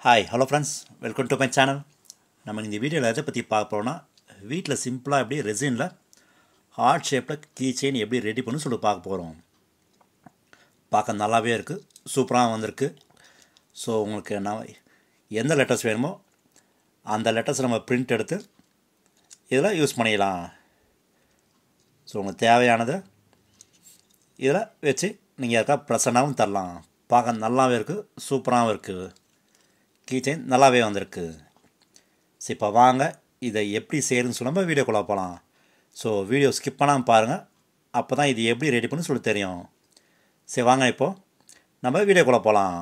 Hi, hello friends, welcome to my channel. நம்ம இந்த வீடியோவில் எதை பற்றி பார்க்க போகிறோம்னா வீட்டில் சிம்பிளாக எப்படி ரெசினில் ஹார்ட் ஷேப்பில் கீ செயின் எப்படி ரெடி பண்ணி சொல்லி பார்க்க போகிறோம். பார்க்க நல்லாவே இருக்குது, சூப்பராக வந்திருக்கு. ஸோ உங்களுக்கு நான் எந்த லெட்டர்ஸ் வேணுமோ அந்த லெட்டர்ஸ் நம்ம பிரிண்ட் எடுத்து இதில் யூஸ் பண்ணிடலாம். ஸோ உங்களுக்கு தேவையானதை இதில் வச்சு நீங்கள் யாருக்கா ப்ரெசண்டாகவும் தரலாம். பார்க்க நல்லாவே இருக்குது, சூப்பராகவும் இருக்குது. கீ செயின் நல்லாவே வந்திருக்கு. ஸோ இப்போ வாங்க இதை எப்படி செய்யணும்னு சொல்லி நம்ம வீடியோக்குள்ளே போகலாம். ஸோ வீடியோ ஸ்கிப் பண்ணாமல் பாருங்கள், அப்போ தான் இது எப்படி ரெடி பண்ணி சொல்லி தெரியும். சரி வாங்க இப்போது நம்ம வீடியோக்குள்ளே போகலாம்.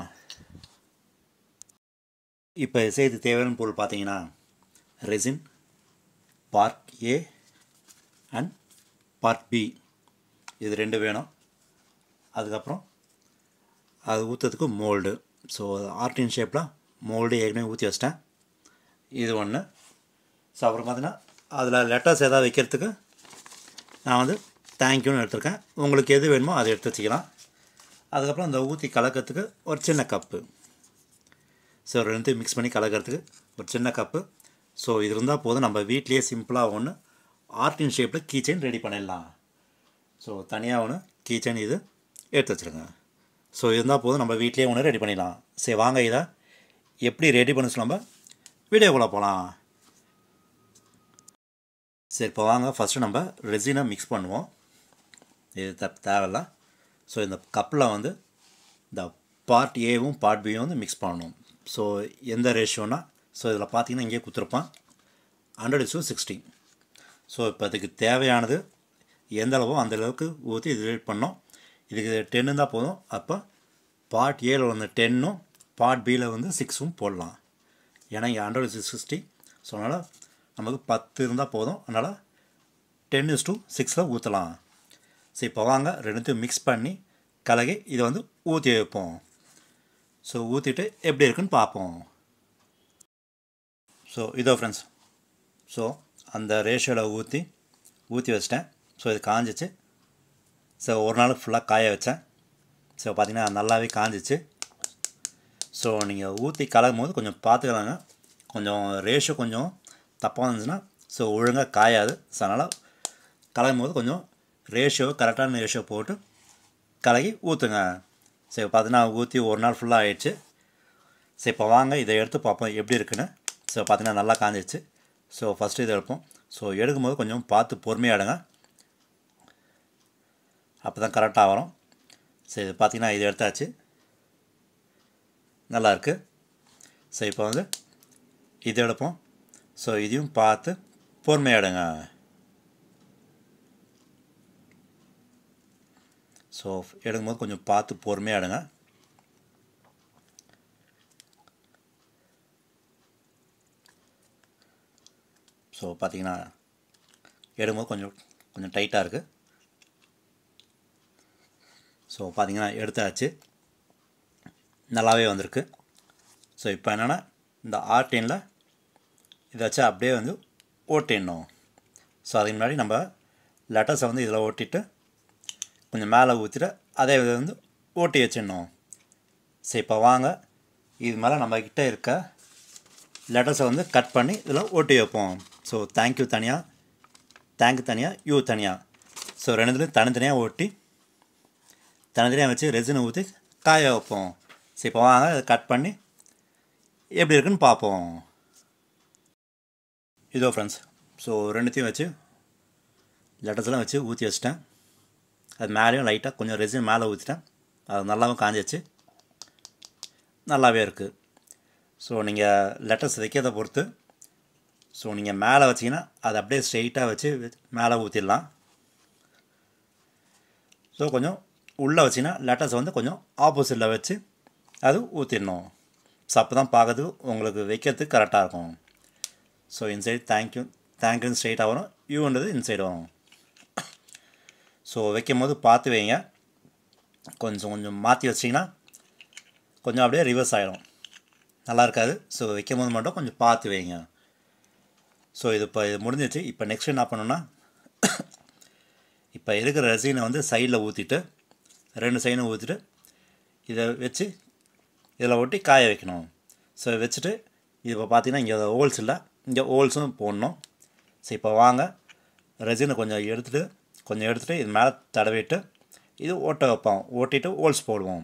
இப்போ செய்து தேவையான பொருள் பார்த்தீங்கன்னா resin part A and part B இது ரெண்டு வேணும். அதுக்கப்புறம் அது ஊற்றுறதுக்கு மோல்டு. ஸோ ஆர்டின் ஷேப்பில் மோல்டு ஏற்கனவே ஊற்றி வச்சிட்டேன், இது ஒன்று. ஸோ அப்புறம் பார்த்தீங்கன்னா அதில் லெட்டர்ஸ் எதாவது வைக்கிறதுக்கு நான் வந்து தேங்க்யூன்னு எடுத்துருக்கேன். உங்களுக்கு எது வேணுமோ அதை எடுத்து வச்சுக்கலாம். அதுக்கப்புறம் அந்த ஊற்றி கலக்கிறதுக்கு ஒரு சின்ன கப்பு. ஸோ ரெண்டு மிக்ஸ் பண்ணி கலக்கிறதுக்கு ஒரு சின்ன கப்பு. ஸோ இது இருந்தால் போதும், நம்ம வீட்லேயே சிம்பிளாக ஒன்று ஆர்டின் ஷேப்பில் கீ செயின் ரெடி பண்ணிடலாம். ஸோ தனியாக ஒன்று கீ செயின் இது எடுத்து வச்சுருங்க. ஸோ இருந்தால் போதும், நம்ம வீட்லேயே ஒன்று ரெடி பண்ணிடலாம். சரி வாங்க இதை எப்படி ரெடி பண்ண நம்ம வீடியோக்குள்ளே போகலாம். சரி இப்போ வாங்க ஃபஸ்ட்டு நம்ம ரெசினை மிக்ஸ் பண்ணுவோம். இது தேவையில்ல. ஸோ இந்த கப்பில் வந்து இந்த பார்ட் ஏவும் பார்ட் பியும் வந்து மிக்ஸ் பண்ணணும். ஸோ எந்த ரேஷியோனா, ஸோ இதில் பார்த்தீங்கன்னா இங்கே கொடுத்துருப்பான் 100:60. ஸோ இப்போ அதுக்கு தேவையானது எந்த அளவோ அந்த அளவுக்கு ஊற்றி இது ரெடி பண்ணோம். இதுக்கு 10 தான் போதும். அப்போ பார்ட் ஏல வந்து 10ம் பார்ட் பியில் வந்து 6ம் போடலாம். ஏன்னா இங்கே 100:60. ஸோ அதனால் நமக்கு 10 இருந்தால் போதும். அதனால் 10:6 ஊற்றலாம். ஸோ இப்போ வாங்க ரெண்டுத்தையும் மிக்ஸ் பண்ணி கலகி இதை வந்து ஊற்றி வைப்போம். ஸோ ஊற்றிட்டு எப்படி இருக்குன்னு பார்ப்போம். ஸோ இதோ ஃப்ரெண்ட்ஸ், ஸோ அந்த ரேஷியோவில் ஊற்றி வச்சிட்டேன். ஸோ இது காஞ்சிச்சு. ஸோ ஒரு நாள் ஃபுல்லாக காய வச்சேன். ஸோ பார்த்திங்கன்னா நல்லாவே காஞ்சிச்சு. ஸோ நீங்கள் ஊற்றி கலக்கும் போது கொஞ்சம் பார்த்துக்கலாங்க, கொஞ்சம் ரேஷியோ கொஞ்சம் தப்பாக இருந்துச்சுன்னா ஸோ ஒழுங்காக காயாது. ஸோ அதனால் கலக்கும் போது கொஞ்சம் கரெக்டான ரேஷியோ போட்டு கலக்கி ஊற்றுங்க. சரி பார்த்தீங்கன்னா ஊற்றி ஒரு நாள் ஃபுல்லாக ஆகிடுச்சு. சரி இப்போ வாங்க இதை எடுத்து பார்ப்போம் எப்படி இருக்குன்னு. ஸோ பார்த்தீங்கன்னா நல்லா காஞ்சிச்சு. ஸோ ஃபஸ்ட்டு இதை எடுப்போம். ஸோ எடுக்கும்போது கொஞ்சம் பார்த்து பொறுமையாக எடுங்க, அப்போ தான் கரெக்டாக வரும். சரி இது பார்த்திங்கன்னா இது எடுத்தாச்சு, நல்லாயிருக்கு. ஸோ இப்போ வந்து இது எடுப்போம். ஸோ இதையும் பார்த்து பொறுமையாக எடுங்க. ஸோ எடுக்கும்போது கொஞ்சம் பார்த்து பொறுமையாக எடுங்க. ஸோ பார்த்திங்கன்னா எடுக்கும்போது கொஞ்சம் டைட்டாக இருக்குது. ஸோ பார்த்திங்கன்னா எடுத்தாச்சு, நல்லாவே வந்திருக்கு. ஸோ இப்போ என்னென்னா இந்த ஆர்டினில் இதை வச்சு அப்படியே வந்து ஓட்டிடணும். ஸோ அதுக்கு முன்னாடி நம்ம லெட்டர்ஸை வந்து இதில் ஓட்டிட்டு கொஞ்சம் மேலே ஊற்றிட்டு அதே இதை வந்து ஓட்டி வச்சிடணும். சரி இப்போ வாங்க இது மேலே நம்மக்கிட்ட இருக்க லெட்டர்ஸை வந்து கட் பண்ணி இதில் ஓட்டி வைப்போம். ஸோ தேங்க்யூ தனியாக யூ தனியாக, ஸோ ரெண்டுத்துலேயும் தனித்தனியாக ஓட்டி தனித்தனியாக வச்சு ரெசினை ஊற்றி காய வைப்போம். சரி இப்போ வாங்க அதை கட் பண்ணி எப்படி இருக்குன்னு பார்ப்போம். இதோ ஃப்ரெண்ட்ஸ், ஸோ ரெண்டுத்தையும் வச்சு லெட்டர்ஸ்லாம் வச்சு ஊற்றி வச்சிட்டேன். அது மேலேயும் லைட்டாக கொஞ்சம் ரெசின் மேலே ஊற்றிட்டேன். அது நல்லாவும் காஞ்சிச்சு, நல்லாவே இருக்குது. ஸோ நீங்கள் லெட்டர்ஸ் வைக்கிறத பொறுத்து, ஸோ நீங்கள் மேலே வச்சிங்கன்னா அதை அப்படியே ஸ்ட்ரெயிட்டாக வச்சு மேலே ஊற்றிடலாம். ஸோ கொஞ்சம் உள்ளே வச்சிங்கன்னா லெட்டர்ஸ் வந்து கொஞ்சம் ஆப்போசிட்டில் வச்சு அது ஊற்றிடணும். ஸோ அப்போ தான் பார்க்கறதுக்கு உங்களுக்கு வைக்கிறதுக்கு கரெக்டாக இருக்கும். ஸோ இன்சைடு தேங்க்யூன்னு ஸ்ட்ரெயிட்டாக வரும், யூன்றது இன்சைடு வரும். ஸோ வைக்கும் போது பார்த்து வைங்க, கொஞ்சம் மாற்றி வச்சிங்கன்னா கொஞ்சம் அப்படியே ரிவர்ஸ் ஆகிடும், நல்லா இருக்காது. ஸோ வைக்கும் போது மட்டும் கொஞ்சம் பார்த்து வைங்க. ஸோ இது முடிஞ்சிச்சு. இப்போ நெக்ஸ்ட் என்ன பண்ணணுன்னா, இப்போ இருக்கிற ரெசினை வந்து சைடில் ஊற்றிட்டு ரெண்டு சைடும் ஊற்றிட்டு இதை வச்சு இதில் ஒட்டி காய வைக்கணும். ஸோ வச்சுட்டு இது இப்போ பார்த்தீங்கன்னா இங்கே ஹோல்ஸ் இல்லை, இங்கே ஹோல்ஸும் போடணும். ஸோ இப்போ வாங்க ரெசினை கொஞ்சம் எடுத்துகிட்டு இது மேலே தடவிட்டு இது ஓட்ட வைப்போம், ஓட்டிட்டு ஹோல்ஸ் போடுவோம்.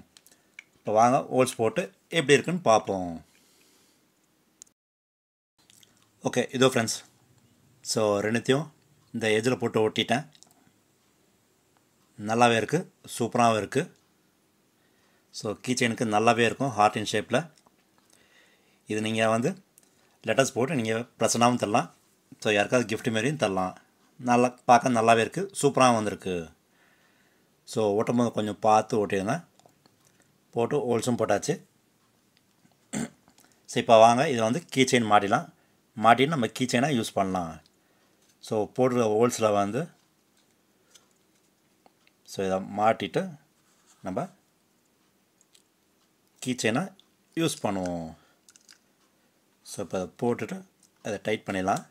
இப்போ வாங்க ஹோல்ஸ் போட்டு எப்படி இருக்குன்னு பார்ப்போம். ஓகே இதோ ஃப்ரெண்ட்ஸ், ஸோ ரெண்டுத்தையும் இந்த எஜ்ஜில் போட்டு ஒட்டிட்டேன். நல்லாவே இருக்குது, சூப்பராகவும் இருக்குது. ஸோ கீச்செயினுக்கு நல்லாவே இருக்கும் ஹார்ட் ஷேப்பில். இது நீங்கள் வந்து லெட்டர்ஸ் போட்டு நீங்கள் ப்ரெசண்டாகவும் தரலாம். ஸோ யாருக்காவது கிஃப்ட் மாரியும் தரலாம். நல்லா பார்க்க நல்லாவே இருக்குது, சூப்பராகவும் வந்திருக்கு. ஸோ ஓட்டும் போது கொஞ்சம் பார்த்து ஓட்டிடுங்க. போட்டு ஹோல்ஸும் போட்டாச்சு. ஸோ இப்போ வாங்க இதில் வந்து கீச்செயின் மாட்டிட்டு நம்ம கீச்செயினாக யூஸ் பண்ணலாம். ஸோ போடுற ஹோல்ஸில் வந்து ஸோ இதை மாட்டிட்டு நம்ம கீச்செயினாக யூஸ் பண்ணுவோம். ஸோ இப்போ அதை போட்டுட்டு அதை டைட் பண்ணிடலாம்.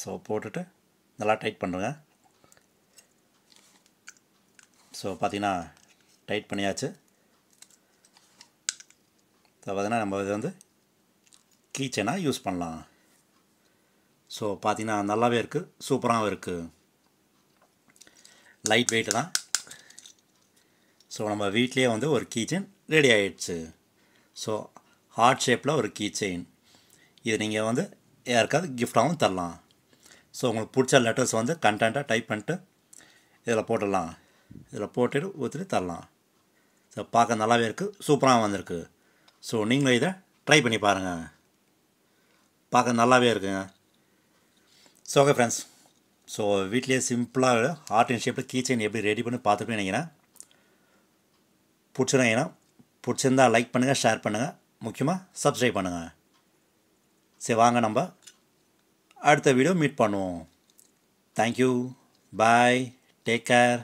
ஸோ போட்டுட்டு நல்லா டைட் பண்ணுறேங்க. ஸோ பார்த்தீங்கன்னா டைட் பண்ணியாச்சு. ஸோ பார்த்தீங்கன்னா நம்ம இது வந்து கீச்செயினாக யூஸ் பண்ணலாம். ஸோ பார்த்தீங்கன்னா நல்லாவே இருக்குது, சூப்பராகவும் இருக்குது. லைட் வெயிட்டு தான். ஸோ நம்ம வீட்லேயே வந்து ஒரு கீச்செயின் ரெடி ஆகிடுச்சு. ஸோ ஹார்ட் ஷேப்பில் ஒரு கீச்செயின். இது நீங்கள் வந்து யாருக்காவது கிஃப்டாகவும் தரலாம். ஸோ உங்களுக்கு பிடிச்ச லெட்டர்ஸ் வந்து கண்டென்ட்டாக டைப் பண்ணிட்டு இதில் போட்டுடலாம். இதில் போட்டுட்டு ஊற்றிட்டு தரலாம். ஸோ பார்க்க நல்லாவே இருக்குது, சூப்பராக வந்திருக்கு. ஸோ நீங்களும் இதை ட்ரை பண்ணி பாருங்கள், பார்க்க நல்லாவே இருக்குங்க. ஸோ ஓகே ஃப்ரெண்ட்ஸ், ஸோ வீட்லேயே சிம்பிளாக ஹார்ட் ஷேப்பில் கீச்செயின் எப்படி ரெடி பண்ணி பார்த்துட்டு நினைக்கிறேன். பிடிச்சிருந்தா லைக் பண்ணுங்கள், ஷேர் பண்ணுங்கள், முக்கியமாக சப்ஸ்கிரைப் பண்ணுங்கள். சரி வாங்க நம்ம அடுத்த வீடியோ மீட் பண்ணுவோம். தேங்க்யூ, பாய், டேக் கேர்.